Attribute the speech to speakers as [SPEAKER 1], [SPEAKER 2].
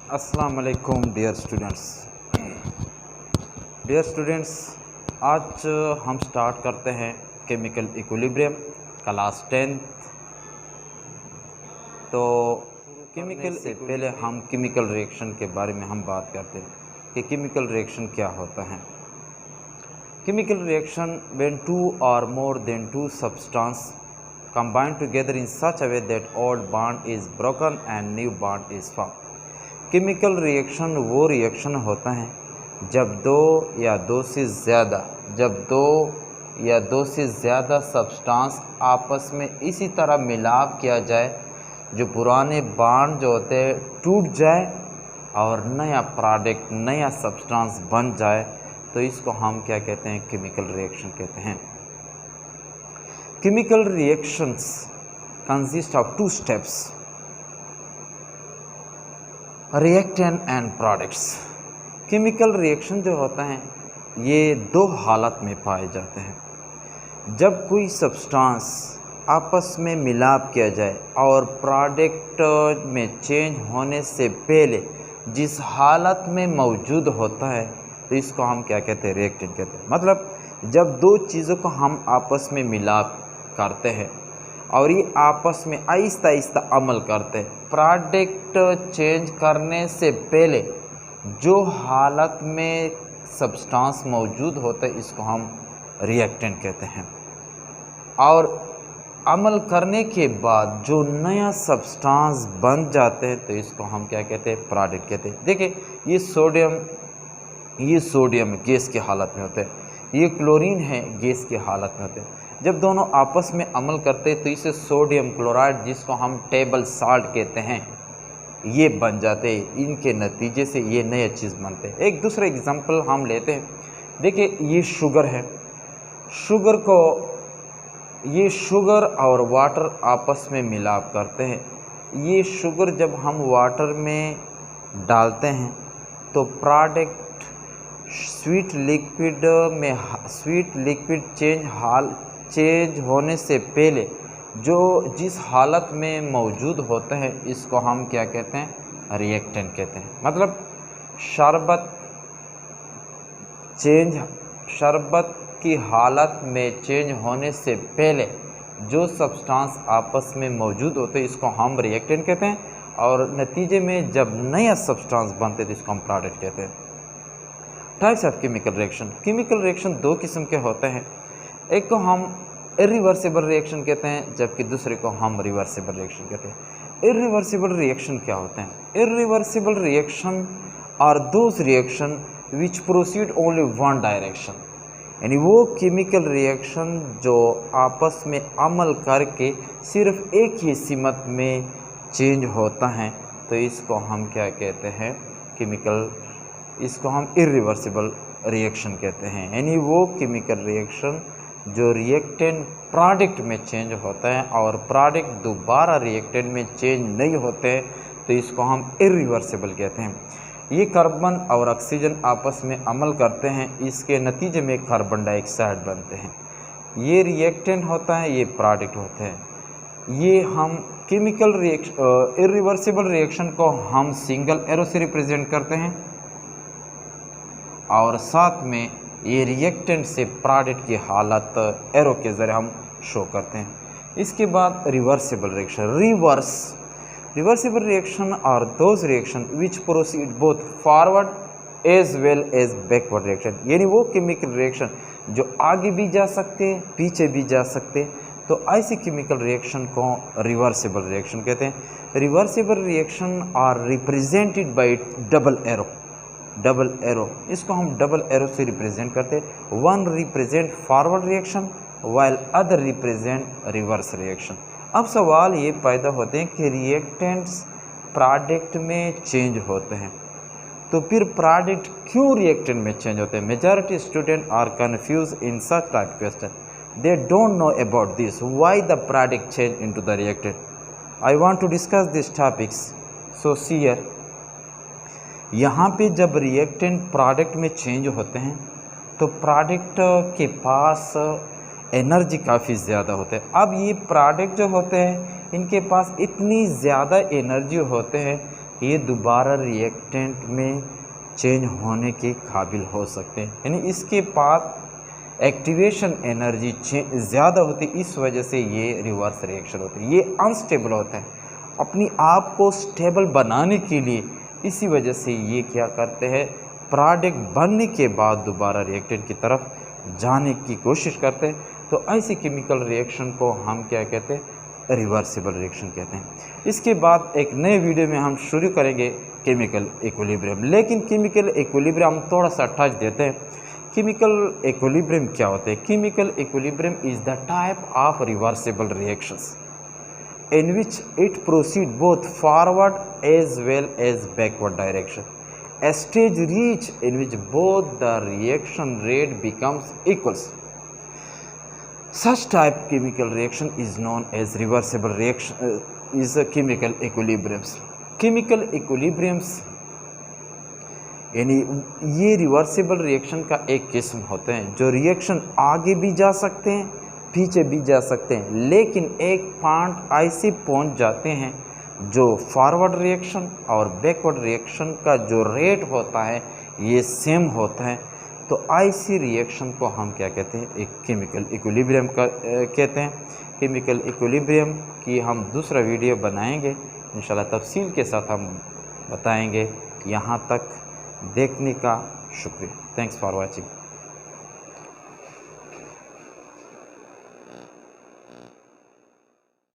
[SPEAKER 1] अस्सलाम वालेकुम dear students. आज हम स्टार्ट करते हैं केमिकल इक्विलिब्रियम क्लास 10। तो केमिकल से पहले हम केमिकल रिएक्शन के बारे में हम बात करते हैं कि केमिकल रिएक्शन क्या होता है। Chemical reaction when two or more than two substance combine together in such a way that old bond is broken and new bond is formed। Chemical reaction वो रिएक्शन होता है जब दो या दो से ज़्यादा सब्सटेंस आपस में इसी तरह मिलाप किया जाए जो पुराने बॉन्ड जो होते हैं टूट जाए और नया प्रोडक्ट नया सब्सटेंस बन जाए, तो इसको हम क्या कहते हैं, केमिकल रिएक्शन कहते हैं। Chemical reactions consist of two steps, reactant and products। Chemical reaction जो होता है ये दो हालत में पाए जाते हैं। जब कोई सब्सटेंस आपस में मिलाप किया जाए और प्रोडक्ट में चेंज होने से पहले जिस हालत में मौजूद होता है, तो इसको हम क्या कहते हैं, रिएक्टेंट कहते हैं। मतलब जब दो चीज़ों को हम आपस में मिलाप करते हैं और ये आपस में आहिस्ता आहिस्ता अमल करते हैं, प्रोडक्ट चेंज करने से पहले जो हालत में सब्सटेंस मौजूद होता है इसको हम रिएक्टेंट कहते हैं। और अमल करने के बाद जो नया सब्सटेंस बन जाते हैं तो इसको हम क्या कहते हैं, प्रोडक्ट कहते हैं। देखिए ये सोडियम गैस की हालत में होते हैं, ये क्लोरीन है गैस की हालत में होते हैं। जब दोनों आपस में अमल करते हैं तो इसे सोडियम क्लोराइड, जिसको हम टेबल साल्ट कहते हैं, ये बन जाते हैं। इनके नतीजे से ये नए चीज़ बनते हैं। एक दूसरा एग्जांपल हम लेते हैं। देखिए ये शुगर है, ये शुगर और वाटर आपस में मिलाप करते हैं। ये शुगर जब हम वाटर में डालते हैं तो प्रोडक्ट स्वीट लिक्विड चेंज होने से पहले जो जिस हालत में मौजूद होते हैं इसको हम क्या कहते हैं, रिएक्टेंट कहते हैं। मतलब शरबत की हालत में चेंज होने से पहले जो सब्सटेंस आपस में मौजूद होते हैं इसको हम रिएक्टेंट कहते हैं, और नतीजे में जब नया सब्सटेंस बनते तो इसको हम प्रोडक्ट कहते हैं। टाइप्स ऑफ केमिकल रिएक्शन दो किस्म के होते हैं। एक को हम इरिवर्सिबल रिएक्शन कहते हैं, जबकि दूसरे को हम रिवर्सिबल रिएक्शन कहते हैं। इरिवर्सिबल रिएक्शन क्या होते हैं? Irreversible reaction are those reaction which proceed only one direction, यानी वो केमिकल रिएक्शन जो आपस में अमल करके सिर्फ एक ही सीमत में चेंज होता है, तो इसको हम क्या कहते हैं, इसको हम इरिवर्सिबल रिएक्शन कहते हैं। यानी वो केमिकल रिएक्शन जो रिएक्टेंट प्रोडक्ट में चेंज होता है और प्रोडक्ट दोबारा रिएक्टेंट में चेंज नहीं होते हैं, तो इसको हम इरिवर्सिबल कहते हैं। ये कार्बन और ऑक्सीजन आपस में अमल करते हैं, इसके नतीजे में कार्बन डाइऑक्साइड बनते हैं। ये रिएक्टेंट होता है, ये प्रोडक्ट होते हैं। ये हम केमिकल इरिवर्सिबल रिएक्शन को हम सिंगल एरो से रिप्रेजेंट करते हैं और साथ में ये रिएक्टेंट से प्रोडक्ट की हालत एरो के ज़रिए हम शो करते हैं। इसके बाद reversible reaction are those reaction which proceed both forward as well as backward reaction, यानी वो केमिकल रिएक्शन जो आगे भी जा सकते हैं पीछे भी जा सकते हैं, तो ऐसे केमिकल रिएक्शन को रिवर्सिबल रिएक्शन कहते हैं। Reversible reaction are represented by double arrow, इसको हम डबल एरो से रिप्रेजेंट करते हैं। One represent forward reaction while other represent reverse reaction. अब सवाल ये पैदा होते हैं कि रिएक्टेंट्स प्रोडक्ट में चेंज होते हैं, तो फिर प्रोडक्ट क्यों रिएक्टेंट में चेंज होते हैं? Majority student are confuse in such type question, they don't know about this, why the product change into the reactant. I want to discuss this topics, so see here. यहाँ पे जब reactant product में change होते हैं तो product के पास energy काफ़ी ज़्यादा होते हैं। अब ये प्रोडक्ट जो होते हैं इनके पास इतनी ज़्यादा एनर्जी होते हैं कि ये दोबारा रिएक्टेंट में चेंज होने के काबिल हो सकते हैं। यानी इसके बाद एक्टिवेशन एनर्जी ज़्यादा होती है, इस वजह से ये रिवर्स रिएक्शन होती है। ये अनस्टेबल होता है अपनी आप को स्टेबल बनाने के लिए, इसी वजह से ये क्या करते हैं, प्रोडक्ट बनने के बाद दोबारा रिएक्टेंट की तरफ जाने की कोशिश करते हैं। तो ऐसी केमिकल रिएक्शन को हम क्या कहते हैं, रिवर्सिबल रिएक्शन कहते हैं। इसके बाद एक नए वीडियो में हम शुरू करेंगे केमिकल इक्विलिब्रियम। लेकिन केमिकल इक्विलिब्रियम हम थोड़ा सा टच देते हैं। केमिकल इक्विलिब्रियम क्या होते हैं? Chemical equilibrium is the type of reversible reactions in which it proceed both forward as well as backward direction. A stage reach in which both the reaction rate becomes equals. Such type chemical reaction is known as reversible reaction is a chemical equilibriums. Chemical equilibriums यानी ये reversible reaction का एक किस्म होते हैं जो reaction आगे भी जा सकते हैं पीछे भी जा सकते हैं, लेकिन एक पॉइंट ऐसे पहुंच जाते हैं जो फॉरवर्ड रिएक्शन और बैकवर्ड रिएक्शन का जो रेट होता है ये सेम होता है। तो ऐसी रिएक्शन को हम क्या कहते हैं, एक केमिकल इक्विलिब्रियम का कहते हैं। केमिकल इक्विलिब्रियम की हम दूसरा वीडियो बनाएंगे इंशाल्लाह, तफसील के साथ हम बताएंगे। यहाँ तक देखने का शुक्रिया। Thanks for watching.